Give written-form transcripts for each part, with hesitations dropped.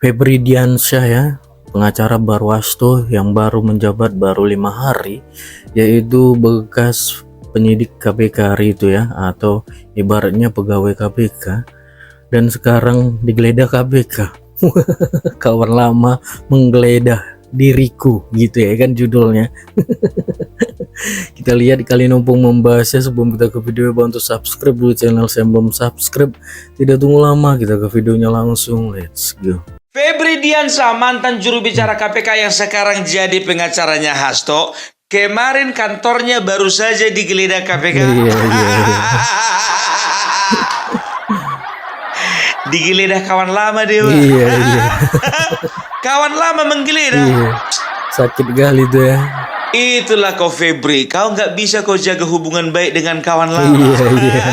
Febri Diansyah ya, pengacara Barwasto yang baru menjabat baru 5 hari, yaitu bekas penyidik KPK hari itu ya, atau ibaratnya pegawai KPK, dan sekarang digeledah KPK. Kawan lama menggeledah diriku, gitu ya kan judulnya. Kita lihat kali numpung membahasnya. Sebelum kita ke video, bantu subscribe dulu channel saya, belum subscribe. Tidak tunggu lama, kita ke videonya langsung, let's go. Febri Diansyah, mantan juru bicara KPK yang sekarang jadi pengacaranya Hasto, kemarin kantornya baru saja digeledah KPK. Iya. Digeledah kawan lama dia. Iya. Kawan lama menggeledah. Iya. Sakit kali tuh ya. Itulah kau Febri, kau nggak bisa kau jaga hubungan baik dengan kawan lama. Iya.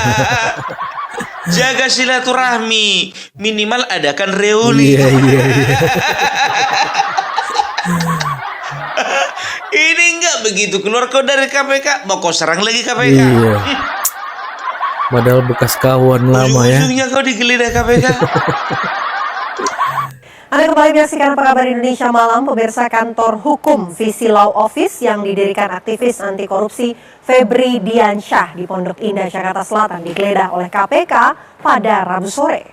Jaga silaturahmi, minimal adakan reuni. Iya. Ini nggak begitu keluar kau dari KPK, mau kau serang lagi KPK. Iya. Padahal bekas kawan lama ya. Ujung-ujungnya kau digeledah KPK. Anda kembali menyaksikan Apa Kabar Indonesia Malam. Pemirsa, kantor hukum Visi Law Office yang didirikan aktivis anti korupsi Febri Diansyah di Pondok Indah, Jakarta Selatan digeledah oleh KPK pada Rabu sore.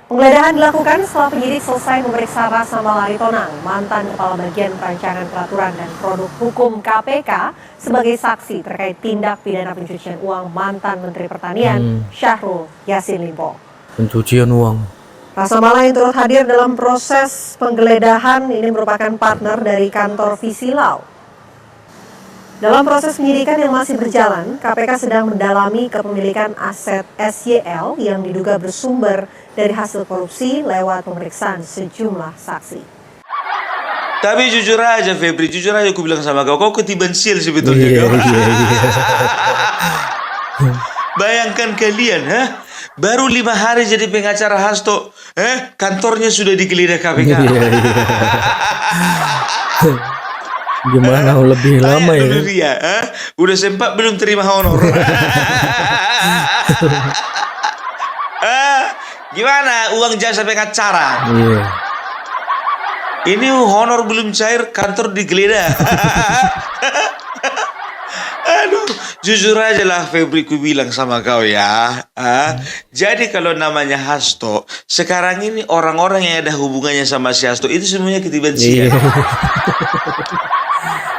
Penggeledahan dilakukan setelah penyidik selesai memeriksa Rasa Malari Tonang, mantan Kepala Bagian Perancangan Peraturan dan Produk Hukum KPK, sebagai saksi terkait tindak pidana pencucian uang mantan Menteri Pertanian Syahrul Yassin Limpo. Pencucian uang. Rasa Mala yang turut hadir dalam proses penggeledahan ini merupakan partner dari kantor Visi Law. Dalam proses penyidikan yang masih berjalan, KPK sedang mendalami kepemilikan aset SYL yang diduga bersumber dari hasil korupsi lewat pemeriksaan sejumlah saksi. Tapi jujur aja Febri, jujur aja aku bilang sama kau ketiban sial sebetulnya. Iya. Bayangkan kalian, baru 5 hari jadi pengacara Hasto, kantornya sudah digeledah KPK. Iya. Gimana lebih lama ya? Dulu dia, udah sempat belum terima honor. Gimana uang jasa pengacara? Iya. Ini honor belum cair, kantor digeledah. Aduh, jujur aja lah Febri, ku bilang sama kau ya. Jadi kalau namanya Hasto, sekarang ini orang-orang yang ada hubungannya sama si Hasto itu semuanya ketiban sial. Iya.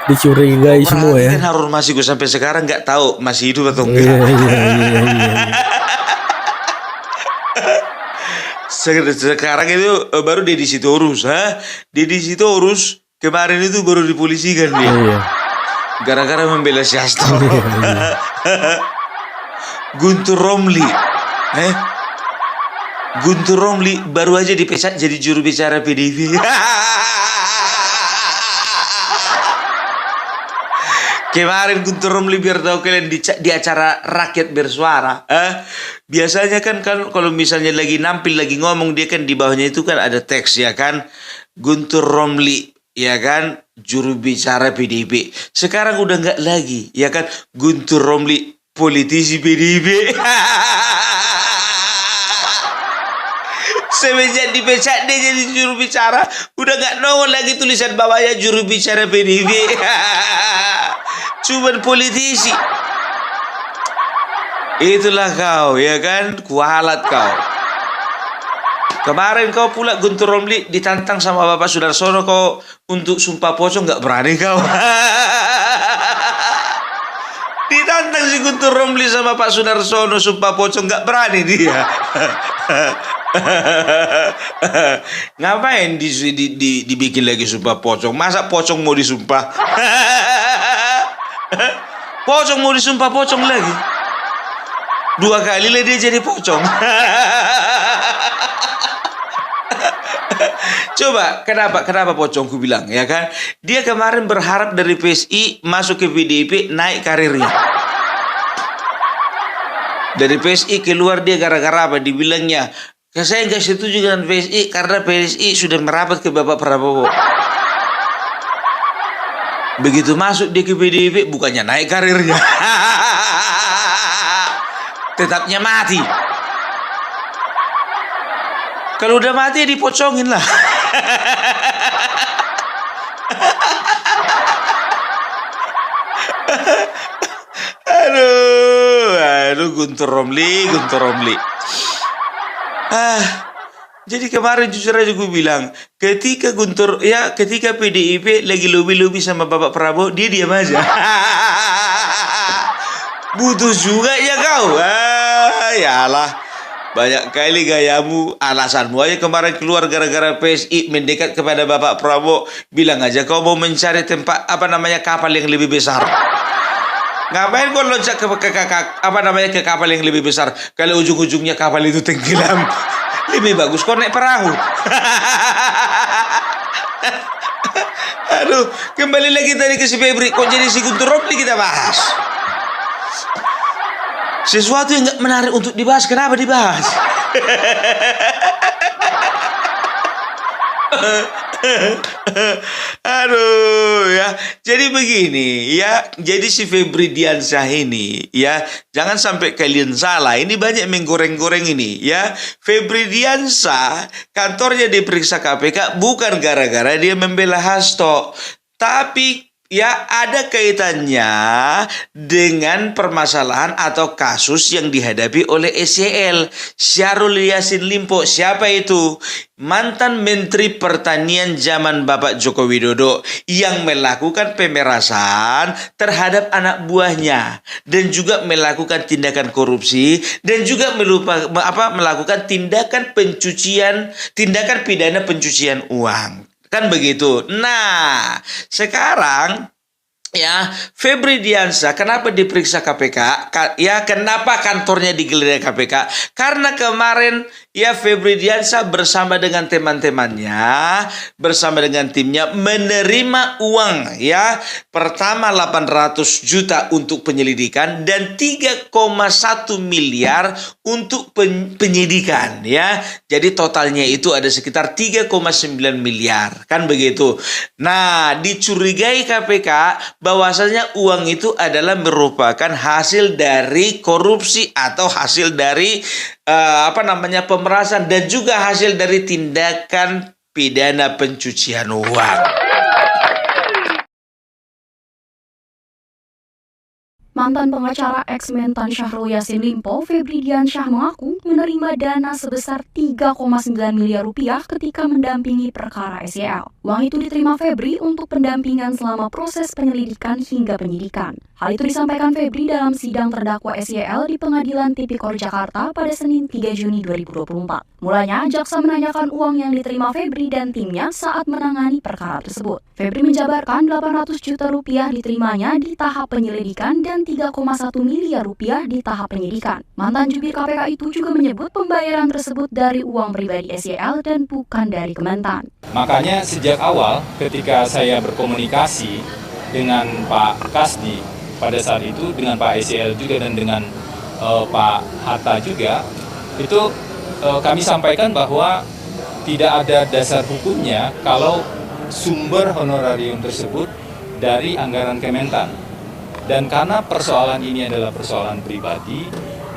Dicurigai semua ya. Kan Harun Masiku sampai sekarang nggak tahu masih hidup atau enggak. Iya. Sekarang itu baru Deddy Sitorus, Deddy Sitorus kemarin itu baru dipolisikan dia. Iya. Gara-gara membela si Hasto. Guntur Romli, Guntur Romli baru aja dipecat jadi juru bicara PDIP. Kemarin Guntur Romli, biar tahu kalian, di acara Rakyat Bersuara, biasanya kan kalau misalnya lagi nampil, lagi ngomong, dia kan di bawahnya itu kan ada teks ya kan, Guntur Romli ya kan, juru bicara PDIP. Sekarang udah nggak lagi ya kan, Guntur Romli politisi PDIP. Semenjak dipecat dia jadi juru bicara, udah nggak nongol lagi tulisan bawahnya juru bicara PDIP. Cuman politisi. Itulah kau ya kan, kualat kau. Kemarin kau pula Guntur Romli ditantang sama Bapak Sudarsono kau untuk sumpah pocong, nggak berani kau. Ditantang si Guntur Romli sama Pak Sudarsono sumpah pocong, nggak berani dia. Ngapain dibikin lagi sumpah pocong? Masa pocong mau disumpah? Pocong mau disumpah pocong lagi? 2 kali lah dia jadi pocong. Coba kenapa pocong ku bilang ya kan? Dia kemarin berharap dari PSI masuk ke PDIP, naik karirnya. Dari PSI keluar dia gara-gara apa? Dibilangnya, saya nggak setuju dengan PSI karena PSI sudah merapat ke Bapak Prabowo. Begitu masuk dia ke PDIP, bukannya naik karirnya, tetapnya mati. Kalau udah mati ya dipocongin lah. Aduh, Guntur Romli. Jadi kemarin jujur aja gue bilang, ketika PDIP lagi lobby sama Bapak Prabowo, dia diam aja. Butuh juga ya kau. Yalah. Banyak kali gayamu, alasanmu aja kemarin keluar gara-gara PSI mendekat kepada Bapak Prabowo. Bilang aja kau mau mencari tempat kapal yang lebih besar. Ngapain kau loncat ke kapal yang lebih besar kalau ujung-ujungnya kapal itu tenggelam? Lebih bagus kau naik perahu. Aduh, kembali lagi tadi ke si Febri. Kok jadi si Guntur Romli kita bahas? Sesuatu yang gak menarik untuk dibahas, kenapa dibahas? Aduh ya. Jadi begini ya. Jadi si Febri Diansyah ini ya, jangan sampai kalian salah. Ini banyak menggoreng-goreng ini ya. Febri Diansyah kantornya diperiksa KPK bukan gara-gara dia membela Hasto, tapi ya ada kaitannya dengan permasalahan atau kasus yang dihadapi oleh SYL, Syahrul Yassin Limpo. Siapa itu? Mantan Menteri Pertanian zaman Bapak Joko Widodo yang melakukan pemerasan terhadap anak buahnya dan juga melakukan tindakan korupsi dan juga melakukan tindakan pidana pencucian uang. Kan begitu. Nah, sekarang ya, Febri Diansyah kenapa diperiksa KPK? Ya, kenapa kantornya digeledah KPK? Karena kemarin ya Febri Diansyah bersama dengan teman-temannya, bersama dengan timnya menerima uang ya. Pertama 800 juta untuk penyelidikan dan 3,1 miliar untuk penyidikan ya. Jadi totalnya itu ada sekitar 3,9 miliar. Kan begitu. Nah, dicurigai KPK bahwasanya uang itu adalah merupakan hasil dari korupsi atau hasil dari pemerasan dan juga hasil dari tindakan pidana pencucian uang. Mantan pengacara ex-Mentan Syahrul Yassin Limpo, Febri Diansyah mengaku menerima dana sebesar 3,9 miliar rupiah ketika mendampingi perkara SYL. Uang itu diterima Febri untuk pendampingan selama proses penyelidikan hingga penyidikan. Hal itu disampaikan Febri dalam sidang terdakwa SYL di Pengadilan Tipikor Jakarta pada Senin 3 Juni 2024. Mulanya, jaksa menanyakan uang yang diterima Febri dan timnya saat menangani perkara tersebut. Febri menjabarkan 800 juta rupiah diterimanya di tahap penyelidikan dan 3,1 miliar rupiah di tahap penyidikan. Mantan jubir KPK itu juga menyebut pembayaran tersebut dari uang pribadi SYL dan bukan dari Kementan. Makanya sejak awal ketika saya berkomunikasi dengan Pak Kasdi pada saat itu, dengan Pak SYL juga dan dengan Pak Hatta juga, itu kami sampaikan bahwa tidak ada dasar hukumnya kalau sumber honorarium tersebut dari anggaran Kementan. Dan karena persoalan ini adalah persoalan pribadi,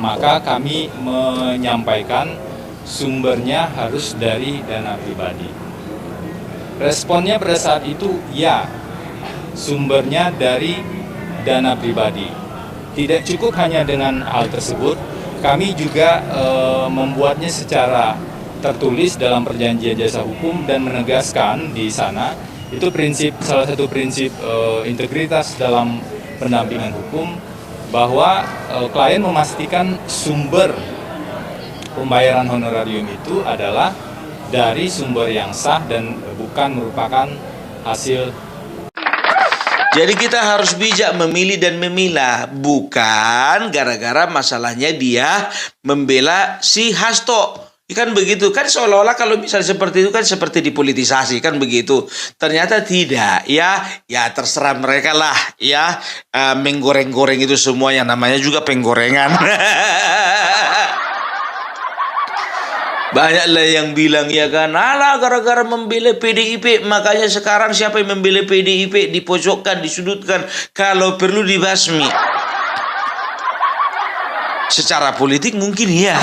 maka kami menyampaikan sumbernya harus dari dana pribadi. Responnya pada saat itu, ya, sumbernya dari dana pribadi. Tidak cukup hanya dengan hal tersebut, kami juga membuatnya secara tertulis dalam perjanjian jasa hukum dan menegaskan di sana, itu salah satu prinsip integritas dalam pendampingan hukum, bahwa klien memastikan sumber pembayaran honorarium itu adalah dari sumber yang sah dan bukan merupakan hasil. Jadi kita harus bijak memilih dan memilah, bukan gara-gara masalahnya dia membela si Hasto. Kan begitu, kan seolah-olah kalau misalnya seperti itu kan seperti dipolitisasi, kan begitu. Ternyata tidak, ya terserah mereka lah, ya menggoreng-goreng itu semua yang namanya juga penggorengan. Banyaklah yang bilang ya kan, alah gara-gara membela PDIP, makanya sekarang siapa yang membela PDIP dipojokkan, disudutkan, kalau perlu dibasmi. Secara politik mungkin ya.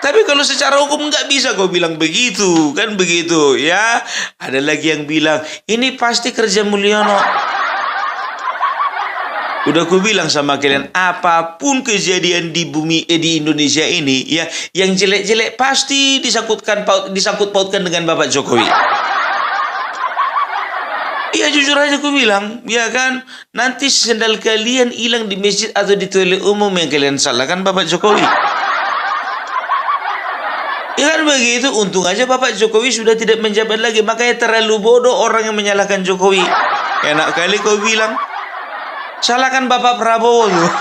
Tapi kalau secara hukum nggak bisa kau bilang begitu, kan begitu ya. Ada lagi yang bilang ini pasti kerja Mulyono. Udah aku bilang sama kalian, apapun kejadian di bumi di Indonesia ini ya, yang jelek-jelek pasti disangkut pautkan dengan Bapak Jokowi. Iya jujur aja aku bilang, ya kan, nanti sendal kalian hilang di masjid atau di toilet umum yang kalian salahkan Bapak Jokowi. Ya kan begitu, untung aja Bapak Jokowi sudah tidak menjabat lagi, makanya terlalu bodoh orang yang menyalahkan Jokowi. Enak kali kau bilang, salahkan Bapak Prabowo tuh.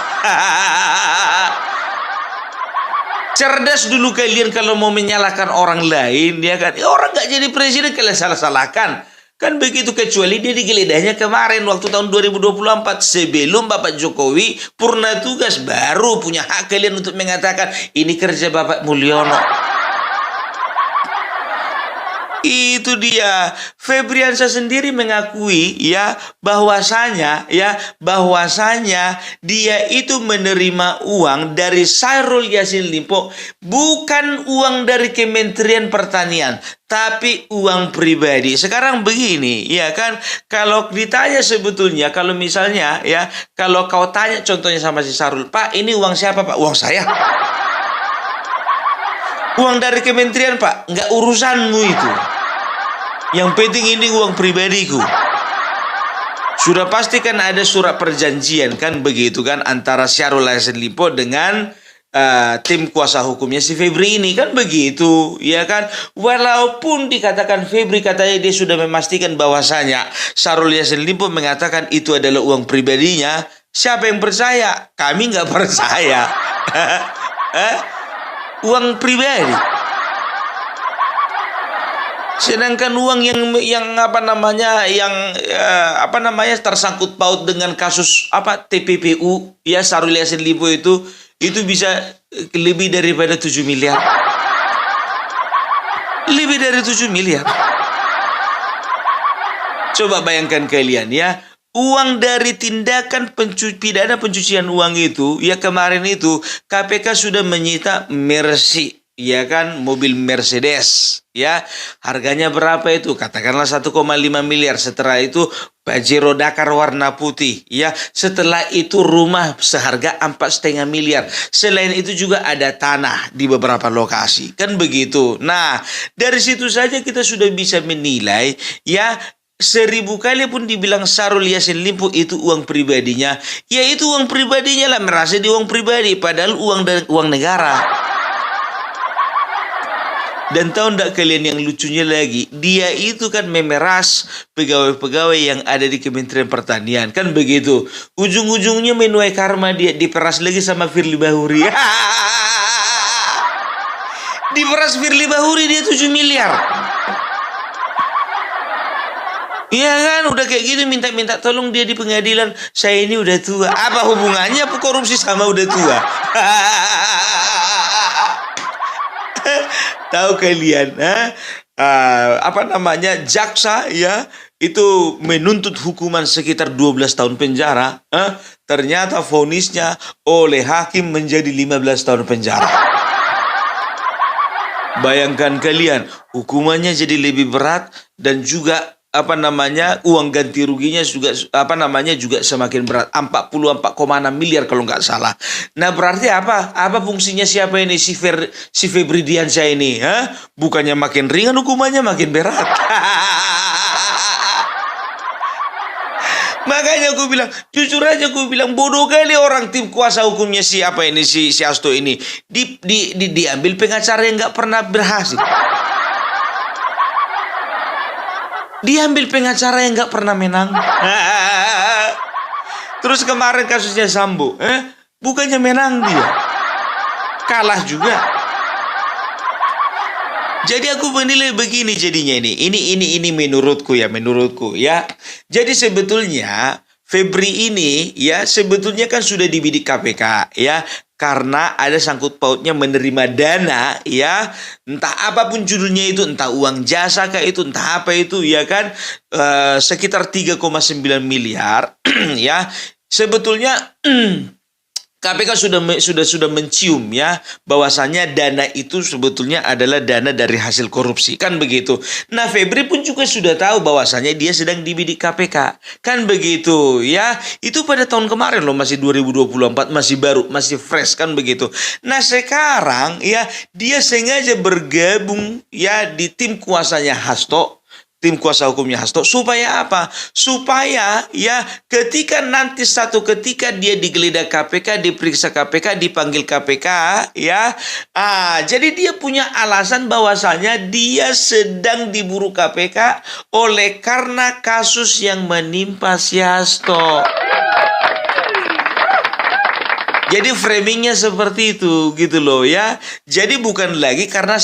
Cerdas dulu kalian kalau mau menyalahkan orang lain, ya kan? Orang nggak jadi presiden kalian salah-salahkan. Kan begitu, kecuali dia digeledahnya kemarin waktu tahun 2024 sebelum Bapak Jokowi purna tugas, baru punya hak kalian untuk mengatakan ini kerja Bapak Mulyono. Itu dia. Febriansyah sendiri mengakui bahwasanya dia itu menerima uang dari Syahrul Yassin Limpo, bukan uang dari Kementerian Pertanian, tapi uang pribadi. Sekarang begini, ya kan, kalau ditanya sebetulnya, kalau misalnya kalau kau tanya contohnya sama si Syahrul, Pak, ini uang siapa Pak? Uang saya. Uang dari kementerian Pak, nggak urusanmu itu. Yang penting ini uang pribadiku. Sudah pasti kan ada surat perjanjian kan begitu kan antara Syahrul Yassin Limpo dengan tim kuasa hukumnya si Febri ini kan begitu, ya kan. Walaupun dikatakan Febri katanya dia sudah memastikan bahwasanya Syahrul Yassin Limpo mengatakan itu adalah uang pribadinya, siapa yang percaya? Kami nggak percaya. Uang pribadi. Sedangkan uang yang tersangkut paut dengan kasus TPPU Syahrul Yassin Limpo itu bisa lebih daripada 7 miliar. Lebih dari 7 miliar. Coba bayangkan kalian uang dari tindakan pidana pencucian uang itu, kemarin itu KPK sudah menyita Mercy, mobil Mercedes, harganya berapa itu? Katakanlah 1,5 miliar. Setelah itu Pajero Dakar warna putih, setelah itu rumah seharga 4,5 miliar. Selain itu juga ada tanah di beberapa lokasi, kan begitu. Nah, dari situ saja kita sudah bisa menilai, 1000 kali pun dibilang Syahrul Yassin Limpo itu uang pribadinya, itu uang pribadinya lah, merasa di uang pribadi, padahal uang negara. Dan tahu enggak kalian yang lucunya lagi, dia itu kan memeras pegawai-pegawai yang ada di Kementerian Pertanian, kan begitu. Ujung-ujungnya menuai karma, dia diperas lagi sama Firly Bahuri. Diperas Firly Bahuri dia 7 miliar. Iya kan, udah kayak gitu minta tolong dia di pengadilan. Saya ini udah tua. Apa hubungannya korupsi sama udah tua? Tahu kalian, jaksa itu menuntut hukuman sekitar 12 tahun penjara. Ternyata vonisnya oleh hakim menjadi 15 tahun penjara. Bayangkan kalian, hukumannya jadi lebih berat dan juga uang ganti ruginya juga juga semakin berat, 44,6 miliar kalau nggak salah. Nah, berarti apa fungsinya siapa ini si Febri Diansyah ini? Bukannya makin ringan hukumannya, makin berat. Makanya aku bilang, jujur aja aku bilang, bodoh kali orang tim kuasa hukumnya si Hasto ini. Diambil pengacara yang nggak pernah berhasil. Diambil pengacara yang nggak pernah menang. Terus kemarin kasusnya Sambo, bukannya menang dia, kalah juga. Jadi aku menilai begini jadinya ini menurutku ya. Jadi sebetulnya Febri ini sebetulnya kan sudah dibidik KPK karena ada sangkut pautnya menerima dana entah apapun judulnya itu, entah uang jasa kah itu, entah apa itu sekitar 3,9 miliar sebetulnya KPK sudah mencium ya bahwasannya dana itu sebetulnya adalah dana dari hasil korupsi, kan begitu. Nah, Febri pun juga sudah tahu bahwasannya dia sedang dibidik KPK, kan begitu ya. Itu pada tahun kemarin loh, masih 2024, masih baru, masih fresh, kan begitu. Nah, sekarang ya dia sengaja bergabung ya di tim kuasanya Hasto, tim kuasa hukumnya Hasto, supaya apa? Supaya ya ketika nanti satu ketika dia digeledah KPK, diperiksa KPK, dipanggil KPK ya, jadi dia punya alasan bahwasanya dia sedang diburu KPK oleh karena kasus yang menimpa si Hasto. Jadi framingnya seperti itu gitu loh ya. Jadi bukan lagi karena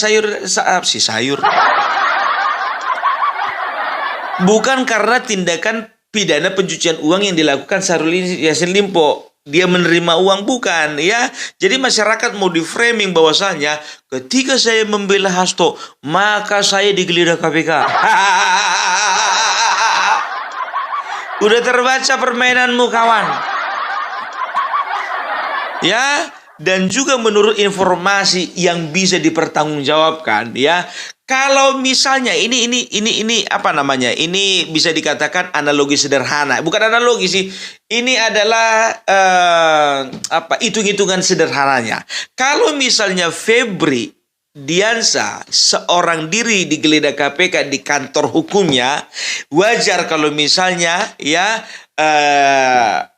bukan karena tindakan pidana pencucian uang yang dilakukan Syahrul Yassin Limpo. Dia menerima uang, bukan ya. Jadi masyarakat mau di framing bahwasanya ketika saya membela Hasto, maka saya digeledah KPK. Udah terbaca permainanmu, kawan. Ya, dan juga menurut informasi yang bisa dipertanggungjawabkan ya, kalau misalnya ini apa namanya? Ini bisa dikatakan analogi sederhana. Bukan analogi sih. Ini adalah hitung-hitungan sederhananya. Kalau misalnya Febri Diansah seorang diri digeledah KPK di kantor hukumnya, wajar kalau misalnya ya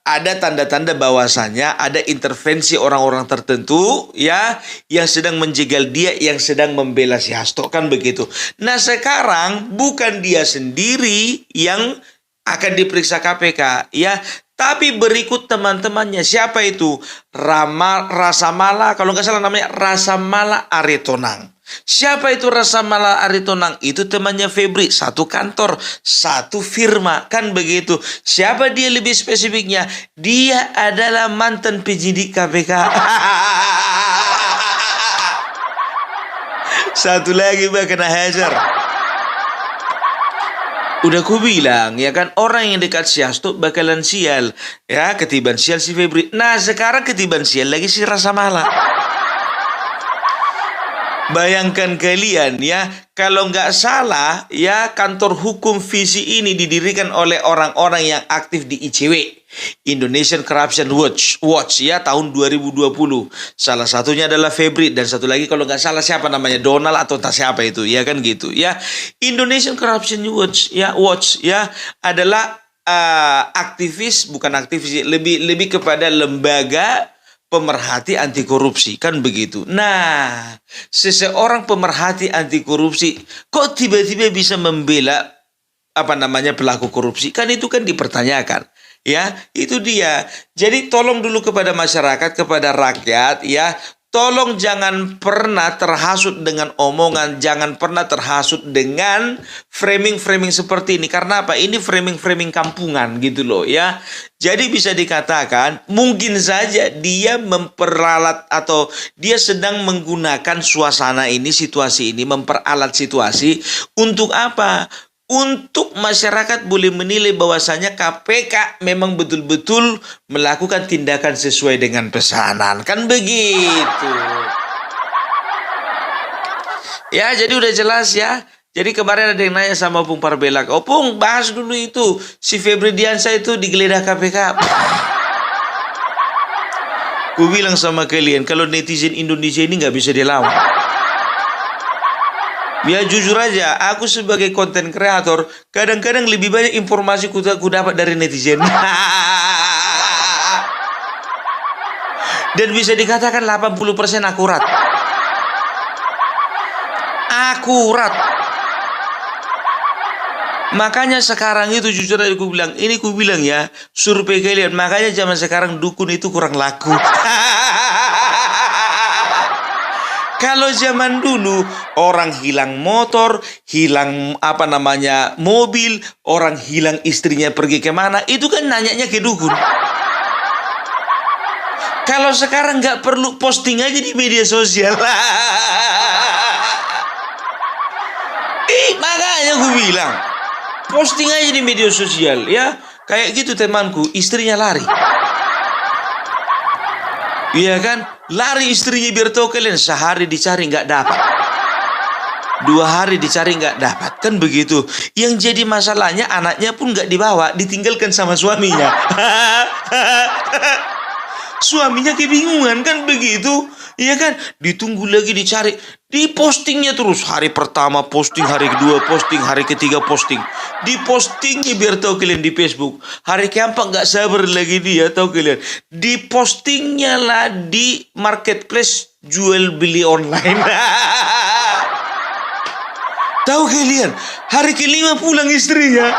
ada tanda-tanda bahwasannya ada intervensi orang-orang tertentu ya yang sedang menjegal dia, yang sedang membela si Hasto, kan begitu. Nah, sekarang bukan dia sendiri yang akan diperiksa KPK ya, tapi berikut teman-temannya. Siapa itu? Rasamala, kalau nggak salah namanya Rasamala Aritonang. Siapa itu Rasamala Aritonang? Itu temannya Febri, satu kantor, satu firma, kan begitu. Siapa dia lebih spesifiknya? Dia adalah mantan penyidik KPK. Satu lagi kena hajar. Udah ku bilang ya kan, orang yang dekat si Hasto bakalan sial ya, ketiban sial si Febri. Nah, sekarang ketiban sial lagi si Rasamala. Bayangkan kalian ya, kalau nggak salah ya, kantor hukum Visi ini didirikan oleh orang-orang yang aktif di ICW, Indonesian Corruption Watch ya, tahun 2020. Salah satunya adalah Febri, dan satu lagi kalau nggak salah siapa namanya, Donald atau tak siapa itu ya, kan gitu ya. Indonesian Corruption Watch ya adalah aktivis, bukan aktivis, lebih kepada lembaga pemerhati anti korupsi, kan begitu. Nah, seseorang pemerhati anti korupsi kok tiba-tiba bisa membela pelaku korupsi? Kan itu kan dipertanyakan. Ya, itu dia. Jadi tolong dulu kepada masyarakat, kepada rakyat ya, tolong jangan pernah terhasut dengan omongan, jangan pernah terhasut dengan framing-framing seperti ini. Karena apa? Ini framing-framing kampungan gitu loh ya. Jadi bisa dikatakan mungkin saja dia memperalat atau dia sedang menggunakan suasana ini, situasi ini, memperalat situasi untuk apa? Untuk masyarakat boleh menilai bahwasanya KPK memang betul-betul melakukan tindakan sesuai dengan pesanan, kan begitu. Ya, jadi udah jelas ya. Jadi kemarin ada yang nanya sama Pung Parbelak, Pung, bahas dulu itu si Febri Diansah itu digeledah KPK. Gue bilang sama kalian, kalau netizen Indonesia ini nggak bisa dilawan. Ya jujur aja, aku sebagai konten kreator kadang-kadang lebih banyak informasi ku dapat dari netizen. Dan bisa dikatakan 80% akurat. Akurat. Makanya sekarang itu jujur aja ku bilang ya, survei kalian, makanya zaman sekarang dukun itu kurang laku. Kalau zaman dulu orang hilang motor, hilang mobil, orang hilang istrinya pergi kemana, itu kan nanyanya ke dukun. Kalau sekarang nggak perlu, posting aja di media sosial. Makanya gue bilang, posting aja di media sosial ya. Kayak gitu temanku, istrinya lari. Iya kan? Lari istrinya biar tahu kalian, sehari dicari nggak dapat. 2 hari dicari nggak dapat, kan begitu. Yang jadi masalahnya anaknya pun nggak dibawa, ditinggalkan sama suaminya. Suaminya kebingungan, kan begitu. Iya kan? Ditunggu lagi dicari, dipostingnya terus. Hari pertama posting, hari kedua posting, hari ketiga posting. Dipostingnya biar tahu kalian di Facebook. Hari keempat nggak sabar lagi dia, tahu kalian. Dipostingnya lah di marketplace jual beli online. Tahu kalian, hari kelima pulang istrinya.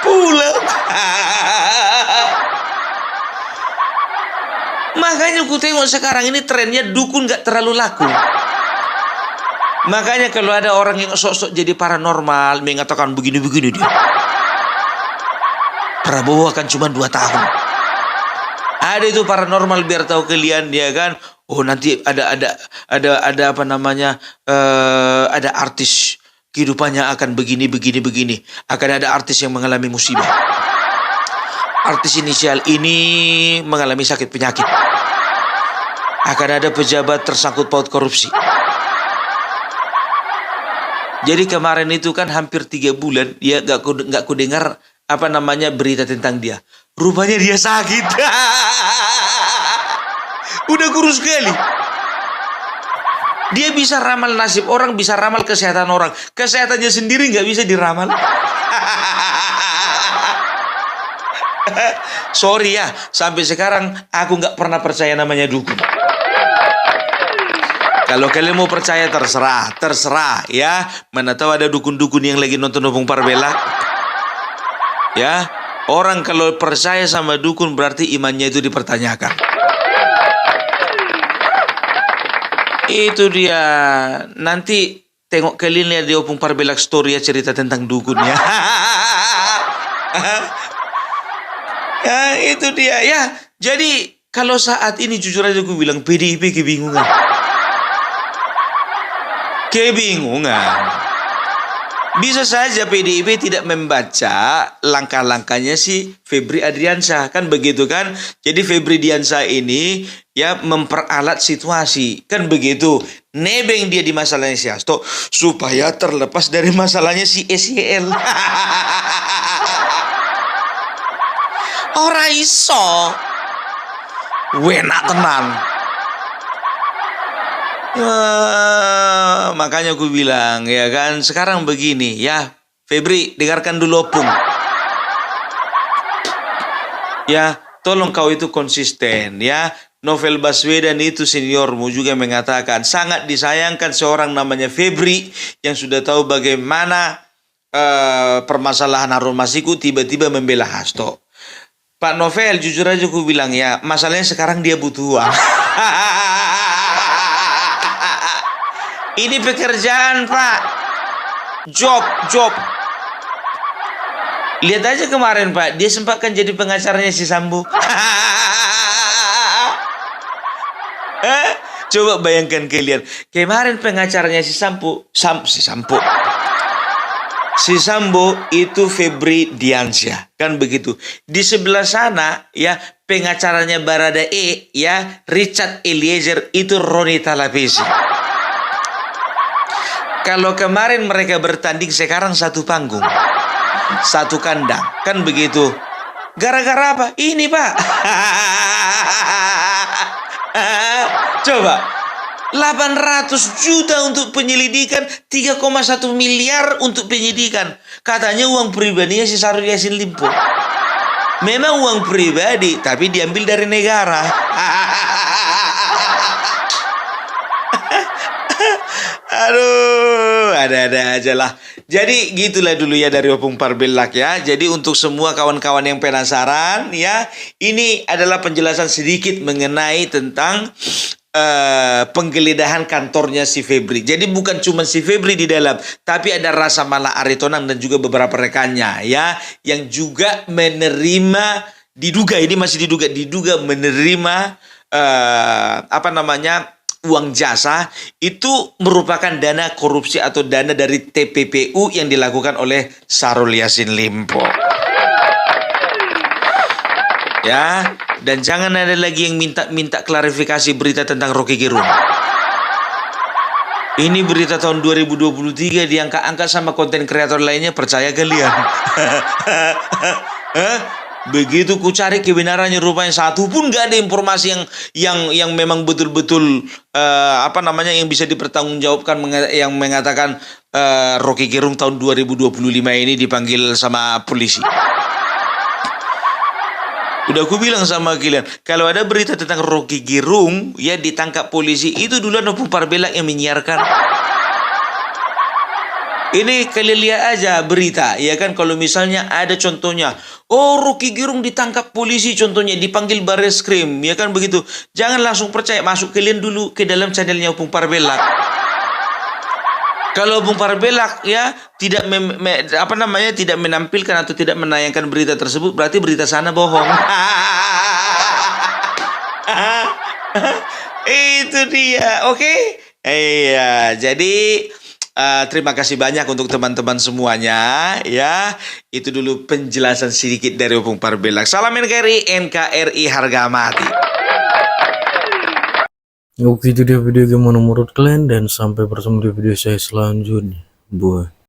Pulang. Makanya aku tengok sekarang ini trennya dukun gak terlalu laku. Makanya kalau ada orang yang sok-sok jadi paranormal, mengatakan begini-begini dia, Prabowo akan cuma 2 tahun. Ada itu paranormal biar tahu kalian, dia kan. Oh, nanti ada apa namanya? Ada artis kehidupannya akan begini. Akan ada artis yang mengalami musibah. Artis inisial ini mengalami sakit penyakit. Akan ada pejabat tersangkut paut korupsi. Jadi kemarin itu kan hampir 3 bulan ya gak ku dengar apa namanya berita tentang dia. Rupanya dia sakit. Udah kurus sekali. Dia bisa ramal nasib orang, bisa ramal kesehatan orang. Kesehatannya sendiri nggak bisa diramal. Sorry ya, sampai sekarang aku nggak pernah percaya namanya dukun. Kalau kalian mau percaya terserah ya. Mana tahu ada dukun-dukun yang lagi nonton Opung Parbella. Ya, orang kalau percaya sama dukun berarti imannya itu dipertanyakan. Itu dia. Nanti tengok kalian lihat di Opung Parbella story ya, cerita tentang dukun ya. Ya itu dia ya. Jadi kalau saat ini jujur aja gue bilang PDIP kebingungan. Bisa saja PDIP tidak membaca langkah-langkahnya si Febri Adriansyah, kan begitu kan? Jadi Febri Diansyah ini ya memperalat situasi, kan begitu. Nebeng dia di masalahnya si Hasto supaya terlepas dari masalahnya si SYL. Ora iso. Wenak tenan. Makanya aku bilang ya kan, sekarang begini ya, Febri dengarkan dulu Opung. Ya, tolong kau itu konsisten ya. Novel Baswedan itu seniormu juga mengatakan sangat disayangkan seorang namanya Febri yang sudah tahu bagaimana permasalahan Harun Masiku tiba-tiba membela Hasto. Pak Novel, jujur aja aku bilang ya, masalahnya sekarang dia butuh uang. Ini pekerjaan, Pak. Job. Lihat aja kemarin, Pak. Dia sempatkan jadi pengacaranya si Sambo. Coba bayangkan kalian. Kemarin pengacaranya si Sambo. Si Sambo itu Febri Diansyah, kan begitu. Di sebelah sana ya pengacaranya Baradae ya Richard Eliezer itu Roni Talapesi. Kalau kemarin mereka bertanding, sekarang satu panggung, satu kandang, kan begitu. Gara-gara apa? Ini Pak. Coba 800 juta untuk penyelidikan, 3,1 miliar untuk penyidikan. Katanya uang pribadinya si Syahrul Yassin Limpo. Memang uang pribadi, tapi diambil dari negara. Aduh, ada-ada aja lah. Jadi gitulah dulu ya dari Opung Parbella ya. Jadi untuk semua kawan-kawan yang penasaran ya, ini adalah penjelasan sedikit mengenai tentang penggeledahan kantornya si Febri. Jadi bukan cuma si Febri di dalam, tapi ada Rasa Mala Aritonang dan juga beberapa rekannya ya, yang juga menerima, diduga menerima uang jasa. Itu merupakan dana korupsi atau dana dari TPPU yang dilakukan oleh Syahrul Yassin Limpo. Ya, Dan jangan ada lagi yang minta klarifikasi berita tentang Rocky Gerung. Ini berita tahun 2023 diangkat-angkat sama konten kreator lainnya, percaya kalian? Hah? Begitu ku cari kebenarannya, rupanya satu pun gak ada informasi yang memang betul-betul yang bisa dipertanggungjawabkan, yang mengatakan Rocky Gerung tahun 2025 ini dipanggil sama polisi. Udah aku bilang sama kalian, kalau ada berita tentang Rocky Gerung ya ditangkap polisi, itu duluan Opung Parbelak yang menyiarkan. Ini kalian lihat aja berita, ya kan, kalau misalnya ada contohnya, oh Rocky Gerung ditangkap polisi contohnya, dipanggil Barreskrim, ya kan begitu. Jangan langsung percaya, masuk kalian dulu ke dalam channelnya Opung Parbelak. Kalau Opung Parbelak ya tidak tidak menampilkan atau tidak menayangkan berita tersebut, berarti berita sana bohong. Itu dia, oke? Iya, jadi terima kasih banyak untuk teman-teman semuanya ya. Itu dulu penjelasan sedikit dari Opung Parbelak. Salam NKRI harga mati. Oke, itu dia video gimana menurut kalian, dan sampai bertemu di video saya selanjutnya. Buat